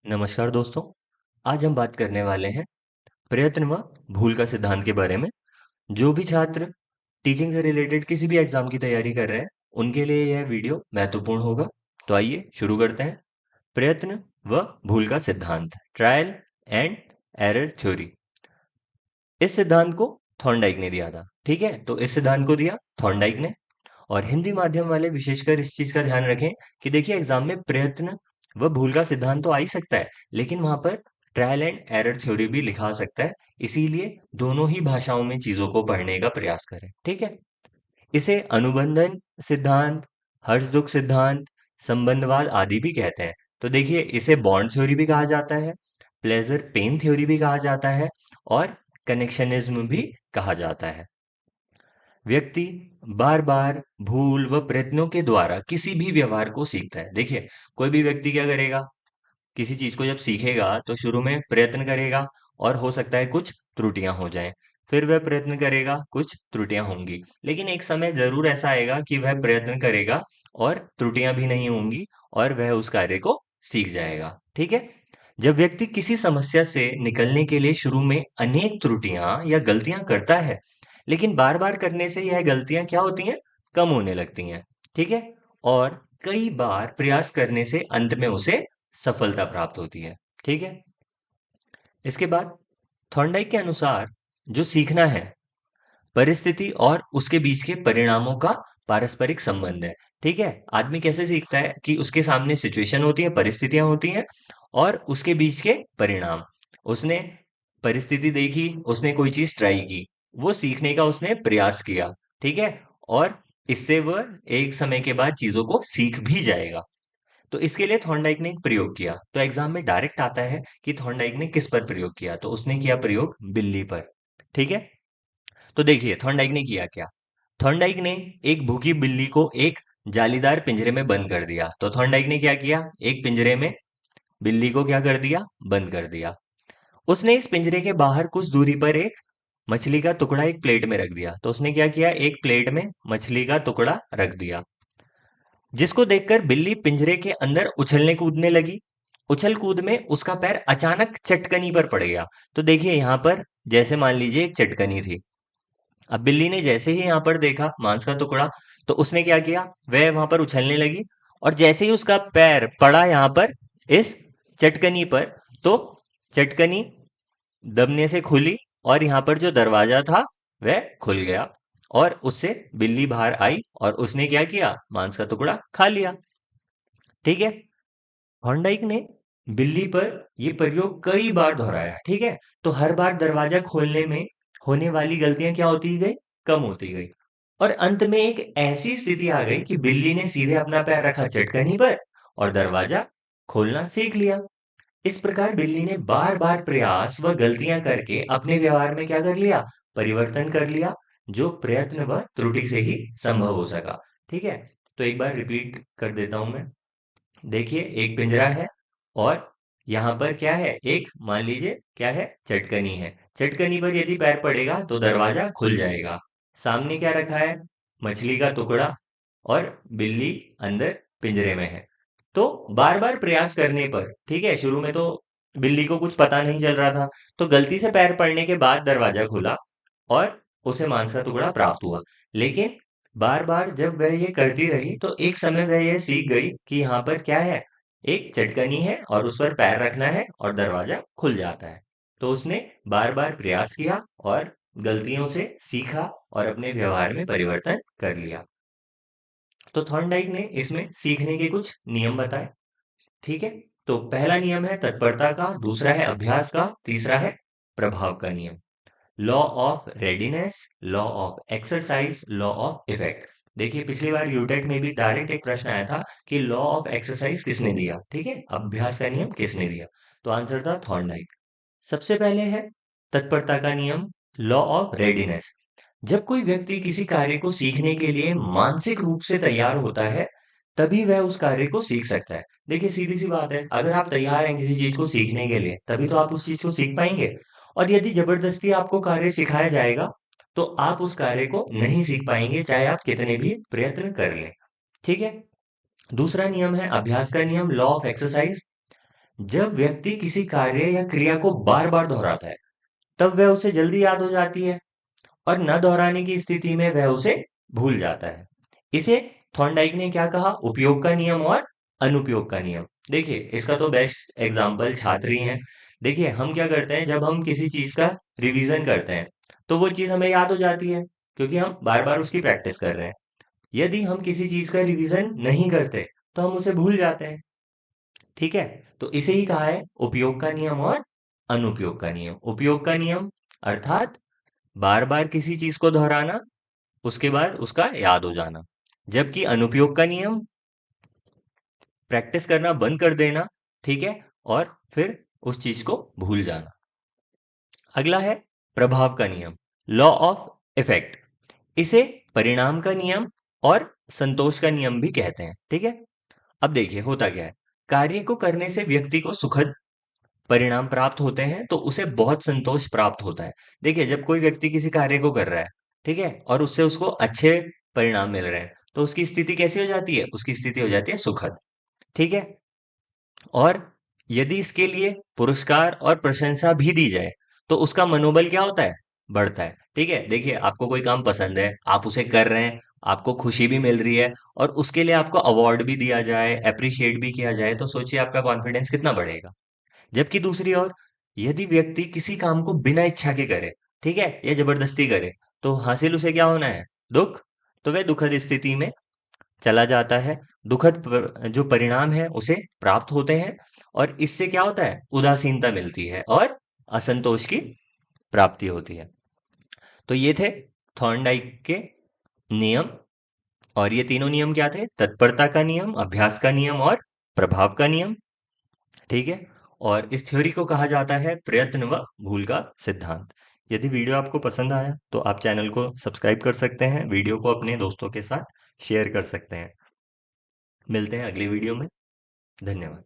नमस्कार दोस्तों। आज हम बात करने वाले हैं प्रयत्न व भूल का सिद्धांत के बारे में। जो भी छात्र टीचिंग से रिलेटेड किसी भी एग्जाम की तैयारी कर रहे हैं उनके लिए यह वीडियो महत्वपूर्ण होगा। तो आइए शुरू करते हैं। प्रयत्न व भूल का सिद्धांत, ट्रायल एंड एरर थ्योरी। इस सिद्धांत को थॉर्नडाइक ने दिया था। ठीक है, तो इस सिद्धांत को दिया थॉर्नडाइक ने। और हिंदी माध्यम वाले विशेषकर इस चीज का ध्यान रखें कि देखिए एग्जाम में प्रयत्न व भूल का सिद्धांत तो आ ही सकता है, लेकिन वहां पर ट्रायल एंड एरर थ्योरी भी लिखा आ सकता है। इसीलिए दोनों ही भाषाओं में चीजों को पढ़ने का प्रयास करें। ठीक है, इसे अनुबंधन सिद्धांत, हर्ष दुख सिद्धांत, संबंधवाद आदि भी कहते हैं। तो देखिए इसे बॉन्ड थ्योरी भी कहा जाता है, प्लेजर पेन थ्योरी भी कहा जाता है और कनेक्शनिज्म भी कहा जाता है। व्यक्ति बार बार भूल व प्रयत्नों के द्वारा किसी भी व्यवहार को सीखता है। देखिए कोई भी व्यक्ति क्या करेगा, किसी चीज को जब सीखेगा तो शुरू में प्रयत्न करेगा और हो सकता है कुछ त्रुटियां हो जाएं। फिर वह प्रयत्न करेगा, कुछ त्रुटियां होंगी, लेकिन एक समय जरूर ऐसा आएगा कि वह प्रयत्न करेगा और त्रुटियां भी नहीं होंगी और वह उस कार्य को सीख जाएगा। ठीक है, जब व्यक्ति किसी समस्या से निकलने के लिए शुरू में अनेक त्रुटियां या गलतियां करता है, लेकिन बार बार करने से यह गलतियां क्या होती हैं, कम होने लगती हैं। ठीक है, और कई बार प्रयास करने से अंत में उसे सफलता प्राप्त होती है। ठीक है, इसके बाद थॉर्नडाइक के अनुसार जो सीखना है परिस्थिति और उसके बीच के परिणामों का पारस्परिक संबंध है। ठीक है, आदमी कैसे सीखता है कि उसके सामने सिचुएशन होती है, परिस्थितियां होती हैं और उसके बीच के परिणाम। उसने परिस्थिति देखी, उसने कोई चीज ट्राई की, वो सीखने का उसने प्रयास किया। ठीक है, और इससे वह एक समय के बाद चीजों को सीख भी जाएगा। तो इसके लिए थॉर्नडाइक ने एक प्रयोग किया। तो एग्जाम में डायरेक्ट आता है कि थॉर्नडाइक ने किस पर प्रयोग किया, तो उसने किया प्रयोग बिल्ली पर। ठीक है, तो देखिए थॉर्नडाइक ने किया क्या। थॉर्नडाइक ने एक भूखी बिल्ली को एक जालीदार पिंजरे में बंद कर दिया। तो थॉर्नडाइक ने क्या किया, एक पिंजरे में बिल्ली को क्या कर दिया, बंद कर दिया। उसने इस पिंजरे के बाहर कुछ दूरी पर एक मछली का टुकड़ा एक प्लेट में रख दिया। तो उसने क्या किया, एक प्लेट में मछली का टुकड़ा रख दिया, जिसको देखकर बिल्ली पिंजरे के अंदर उछलने कूदने लगी। उछल कूद में उसका पैर अचानक चटकनी पर पड़ गया। तो देखिए यहां पर जैसे मान लीजिए एक चटकनी थी। अब बिल्ली ने जैसे ही यहाँ पर देखा मांस का टुकड़ा, तो उसने क्या किया, वह वहां पर उछलने लगी। और जैसे ही उसका पैर पड़ा यहाँ पर इस चटकनी पर, तो चटकनी दबने से खुली और यहाँ पर जो दरवाजा था वह खुल गया और उससे बिल्ली बाहर आई और उसने क्या किया, मांस का टुकड़ा खा लिया। ठीक है, थॉर्नडाइक ने बिल्ली पर यह प्रयोग कई बार दोहराया। ठीक है, तो हर बार दरवाजा खोलने में होने वाली गलतियां क्या होती गई, कम होती गई। और अंत में एक ऐसी स्थिति आ गई कि बिल्ली ने सीधे अपना पैर रखा चटकनी पर और दरवाजा खोलना सीख लिया। इस प्रकार बिल्ली ने बार बार प्रयास व गलतियां करके अपने व्यवहार में क्या कर लिया, परिवर्तन कर लिया, जो प्रयत्न व त्रुटि से ही संभव हो सका। ठीक है, तो एक बार रिपीट कर देता हूं मैं। देखिए एक पिंजरा है और यहाँ पर क्या है, एक मान लीजिए क्या है, चटकनी है। चटकनी पर यदि पैर पड़ेगा तो दरवाजा खुल जाएगा। सामने क्या रखा है, मछली का टुकड़ा और बिल्ली अंदर पिंजरे में है। तो बार बार प्रयास करने पर, ठीक है, शुरू में तो बिल्ली को कुछ पता नहीं चल रहा था, तो गलती से पैर पड़ने के बाद दरवाजा खुला और उसे मांस का टुकड़ा प्राप्त हुआ। लेकिन बार बार जब वह ये करती रही तो एक समय वह यह सीख गई कि यहाँ पर क्या है, एक चटकनी है और उस पर पैर रखना है और दरवाजा खुल जाता है। तो उसने बार बार प्रयास किया और गलतियों से सीखा और अपने व्यवहार में परिवर्तन कर लिया। तो थॉर्नडाइक ने इसमें सीखने के कुछ नियम बताए। ठीक है, तो पहला नियम है तत्परता का, दूसरा है अभ्यास का, तीसरा है प्रभाव का नियम। Law of readiness, law of exercise, law of effect. देखिए पिछली बार यूटेट में भी डायरेक्ट एक प्रश्न आया था कि लॉ ऑफ एक्सरसाइज किसने दिया। ठीक है, अभ्यास का नियम किसने दिया, तो आंसर था थॉर्नडाइक। सबसे पहले है तत्परता का नियम, लॉ ऑफ रेडीनेस। जब कोई व्यक्ति किसी कार्य को सीखने के लिए मानसिक रूप से तैयार होता है, तभी वह उस कार्य को सीख सकता है। देखिए सीधी सी बात है, अगर आप तैयार हैं किसी चीज को सीखने के लिए तभी तो आप उस चीज को सीख पाएंगे। और यदि जबरदस्ती आपको कार्य सिखाया जाएगा तो आप उस कार्य को नहीं सीख पाएंगे, चाहे आप कितने भी प्रयत्न कर लें। ठीक है, दूसरा नियम है अभ्यास का नियम, लॉ ऑफ एक्सरसाइज। जब व्यक्ति किसी कार्य या क्रिया को बार बार दोहराता है तब वह उसे जल्दी याद हो जाती है, और न दोहराने की स्थिति में वह उसे भूल जाता है। इसे थॉर्नडाइक ने क्या कहा? उपयोग का नियम और अनुपयोग का नियम। देखिए, इसका तो बेस्ट एग्जाम्पल छात्र ही हैं। देखिए, हम क्या करते हैं, जब हम किसी चीज का रिवीजन करते हैं तो वो चीज हमें याद हो जाती है, क्योंकि हम बार बार उसकी प्रैक्टिस कर रहे हैं। यदि हम किसी चीज का रिवीजन नहीं करते तो हम उसे भूल जाते हैं। ठीक है, तो इसे ही कहा है उपयोग का नियम और अनुपयोग का नियम। उपयोग का नियम अर्थात बार बार किसी चीज को दोहराना, उसके बाद उसका याद हो जाना। जबकि अनुपयोग का नियम प्रैक्टिस करना बंद कर देना, ठीक है, और फिर उस चीज को भूल जाना। अगला है प्रभाव का नियम, लॉ ऑफ इफेक्ट। इसे परिणाम का नियम और संतोष का नियम भी कहते हैं। ठीक है, अब देखिए होता क्या है। कार्य को करने से व्यक्ति को सुखद परिणाम प्राप्त होते हैं, तो उसे बहुत संतोष प्राप्त होता है। देखिए, जब कोई व्यक्ति किसी कार्य को कर रहा है, ठीक है, और उससे उसको अच्छे परिणाम मिल रहे हैं, तो उसकी स्थिति कैसी हो जाती है? उसकी स्थिति हो जाती है सुखद। ठीक है, और यदि इसके लिए पुरस्कार और प्रशंसा भी दी जाए तो उसका मनोबल क्या होता है? बढ़ता है। ठीक है, देखिए, आपको कोई काम पसंद है, आप उसे कर रहे हैं, आपको खुशी भी मिल रही है, और उसके लिए आपको अवार्ड भी दिया जाए, अप्रिशिएट भी किया जाए, तो सोचिए आपका कॉन्फिडेंस कितना बढ़ेगा। जबकि दूसरी ओर, यदि व्यक्ति किसी काम को बिना इच्छा के करे, ठीक है, या जबरदस्ती करे, तो हासिल उसे क्या होना है? दुख। तो वह दुखद स्थिति में चला जाता है। जो परिणाम है उसे प्राप्त होते हैं, और इससे क्या होता है? उदासीनता मिलती है और असंतोष की प्राप्ति होती है। तो ये थे थॉर्नडाइक के नियम। और ये तीनों नियम क्या थे? तत्परता का नियम, अभ्यास का नियम और प्रभाव का नियम। ठीक है, और इस थ्योरी को कहा जाता है प्रयत्न व भूल का सिद्धांत। यदि वीडियो आपको पसंद आया तो आप चैनल को सब्सक्राइब कर सकते हैं, वीडियो को अपने दोस्तों के साथ शेयर कर सकते हैं। मिलते हैं अगले वीडियो में। धन्यवाद।